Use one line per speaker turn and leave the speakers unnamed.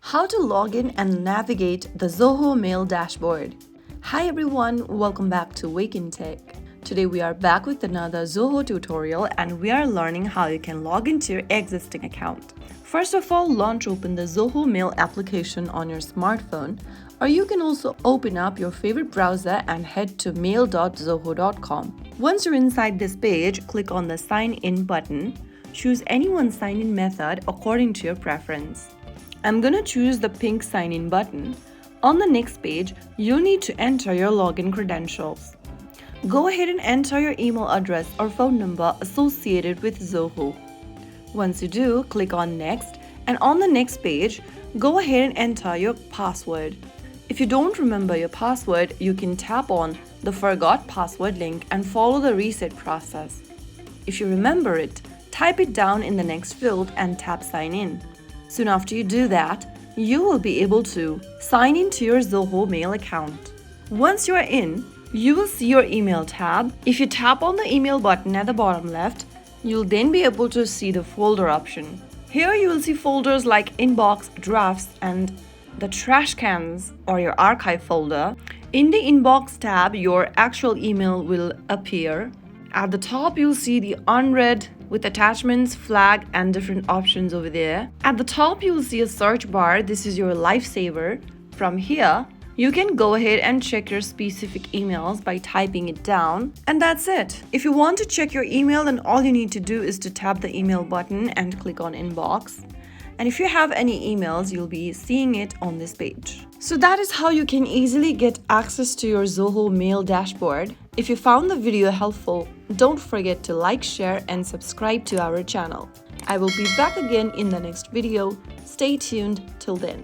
How to log in and navigate the Zoho Mail dashboard. Hi everyone, welcome back to Wake&Tech. Today we are back with another Zoho tutorial and we are learning how you can log into your existing account. First of all, launch open the Zoho Mail application on your smartphone, or you can also open up your favorite browser and head to mail.zoho.com. Once you're inside this page, click on the Sign In button. Choose any one sign-in method according to your preference. I'm gonna choose the pink sign-in button. On the next page, you'll need to enter your login credentials. Go ahead and enter your email address or phone number associated with Zoho. Once you do, click on Next, and on the next page, go ahead and enter your password. If you don't remember your password, you can tap on the Forgot Password link and follow the reset process. If you remember it, type it down in the next field and tap Sign In. Soon after you do that, you will be able to sign into your Zoho Mail account. Once you are in, you will see your email tab. If you tap on the email button at the bottom left, you'll then be able to see the folder option. Here you will see folders like Inbox, Drafts, and the trash cans or your archive folder. In the Inbox tab, your actual email will appear. At the top, you'll see the unread with attachments, flag, and different options over there. At the top, you'll see a search bar. This is your lifesaver. From here, you can go ahead and check your specific emails by typing it down. And that's it. If you want to check your email, then all you need to do is to tap the email button and click on Inbox. And if you have any emails, you'll be seeing it on this page. So that is how you can easily get access to your Zoho Mail dashboard. If you found the video helpful, don't forget to like, share, and subscribe to our channel. I will be back again in the next video. Stay tuned till then.